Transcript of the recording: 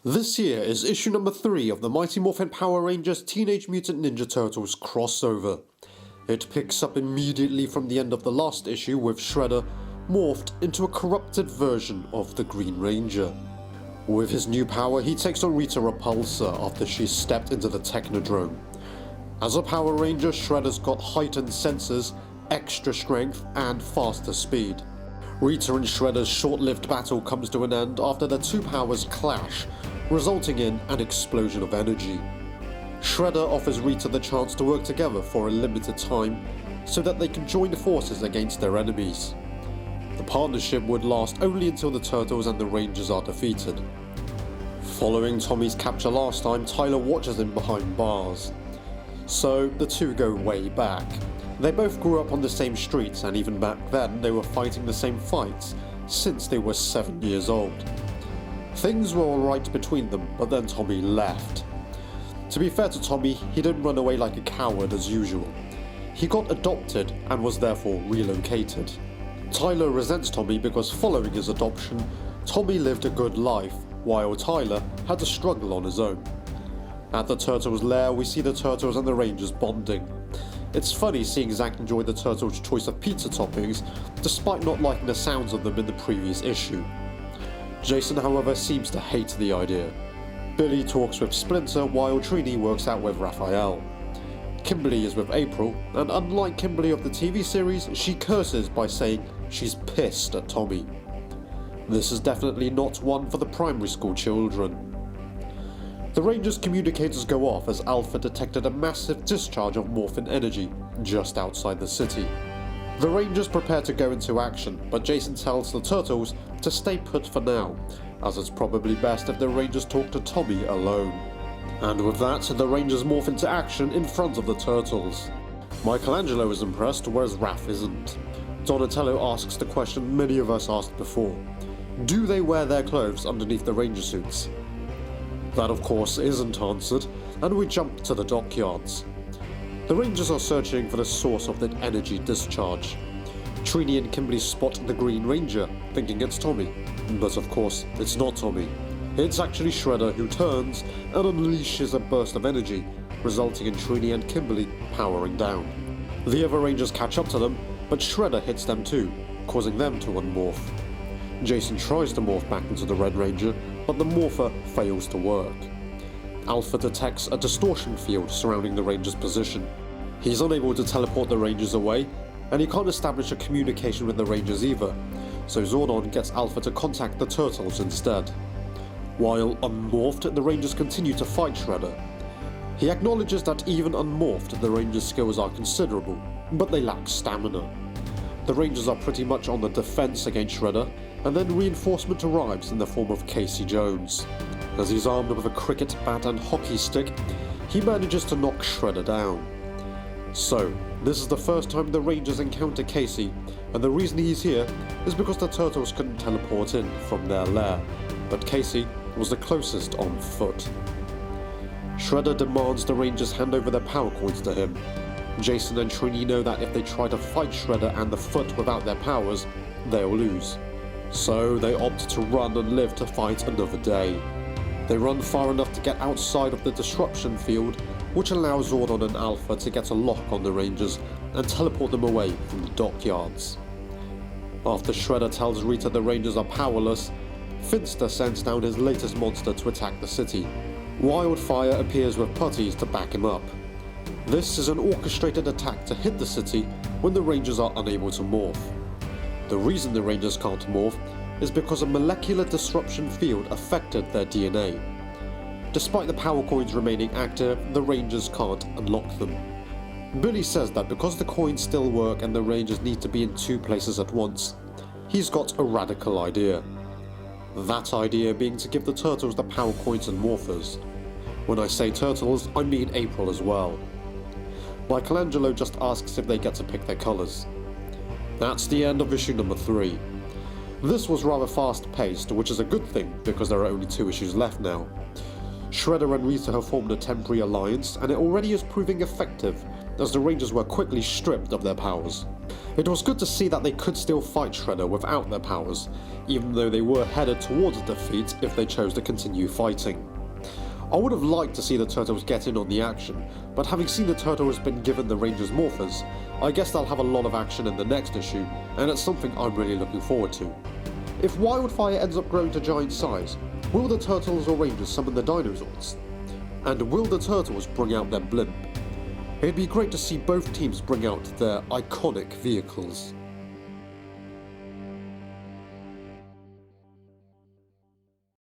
This year is issue number 3 of the Mighty Morphin Power Rangers Teenage Mutant Ninja Turtles crossover. It picks up immediately from the end of the last issue with Shredder morphed into a corrupted version of the Green Ranger. With his new power, he takes on Rita Repulsor after she stepped into the Technodrome. As a Power Ranger, Shredder's got heightened senses, extra strength, and faster speed. Rita and Shredder's short-lived battle comes to an end after the two powers clash, resulting in an explosion of energy. Shredder offers Rita the chance to work together for a limited time so that they can join forces against their enemies. The partnership would last only until the Turtles and the Rangers are defeated. Following Tommy's capture last time, Tyler watches him behind bars. So the two go way back. They both grew up on the same streets, and even back then they were fighting the same fights since they were 7 years old. Things were alright between them, but then Tommy left. To be fair to Tommy, he didn't run away like a coward as usual. He got adopted and was therefore relocated. Tyler resents Tommy because following his adoption, Tommy lived a good life, while Tyler had to struggle on his own. At the Turtles' lair, we see the Turtles and the Rangers bonding. It's funny seeing Zack enjoy the Turtles' choice of pizza toppings, despite not liking the sounds of them in the previous issue. Jason, however, seems to hate the idea. Billy talks with Splinter while Trini works out with Raphael. Kimberly is with April, and unlike Kimberly of the TV series, she curses by saying she's pissed at Tommy. This is definitely not one for the primary school children. The Rangers' communicators go off as Alpha detected a massive discharge of Morphin energy just outside the city. The Rangers prepare to go into action, but Jason tells the Turtles to stay put for now, as it's probably best if the Rangers talk to Tommy alone. And with that, the Rangers morph into action in front of the Turtles. Michelangelo is impressed, whereas Raph isn't. Donatello asks the question many of us asked before: do they wear their clothes underneath the Ranger suits? That of course isn't answered, and we jump to the dockyards. The Rangers are searching for the source of that energy discharge. Trini and Kimberly spot the Green Ranger, thinking it's Tommy, but of course it's not Tommy. It's actually Shredder, who turns and unleashes a burst of energy, resulting in Trini and Kimberly powering down. The other Rangers catch up to them, but Shredder hits them too, causing them to unmorph. Jason tries to morph back into the Red Ranger, but the morpher fails to work. Alpha detects a distortion field surrounding the Ranger's position. He's unable to teleport the Rangers away, and he can't establish a communication with the Rangers either, so Zordon gets Alpha to contact the Turtles instead. While unmorphed, the Rangers continue to fight Shredder. He acknowledges that even unmorphed, the Rangers' skills are considerable, but they lack stamina. The Rangers are pretty much on the defense against Shredder, and then reinforcement arrives in the form of Casey Jones. As he's armed with a cricket bat and hockey stick, he manages to knock Shredder down. So, this is the first time the Rangers encounter Casey, and the reason he's here is because the Turtles couldn't teleport in from their lair, but Casey was the closest on foot. Shredder demands the Rangers hand over their power coins to him. Jason and Trini know that if they try to fight Shredder and the Foot without their powers, they'll lose. So they opt to run and live to fight another day. They run far enough to get outside of the disruption field, which allows Zordon and Alpha to get a lock on the Rangers and teleport them away from the dockyards. After Shredder tells Rita the Rangers are powerless, Finster sends down his latest monster to attack the city. Wildfire appears with putties to back him up. This is an orchestrated attack to hit the city when the Rangers are unable to morph. The reason the Rangers can't morph is because a molecular disruption field affected their DNA. Despite the power coins remaining active, the Rangers can't unlock them. Billy says that because the coins still work and the Rangers need to be in two places at once, he's got a radical idea. That idea being to give the Turtles the power coins and morphers. When I say Turtles, I mean April as well. Michelangelo just asks if they get to pick their colours. That's the end of issue number 3. This was rather fast paced, which is a good thing because there are only 2 issues left now. Shredder and Rita have formed a temporary alliance, and it already is proving effective as the Rangers were quickly stripped of their powers. It was good to see that they could still fight Shredder without their powers, even though they were headed towards a defeat if they chose to continue fighting. I would have liked to see the Turtles get in on the action, but having seen the Turtles been given the Rangers Morphers, I guess they'll have a lot of action in the next issue, and it's something I'm really looking forward to. If Wildfire ends up growing to giant size, will the Turtles or Rangers summon the Dinozords? And will the Turtles bring out their blimp? It'd be great to see both teams bring out their iconic vehicles.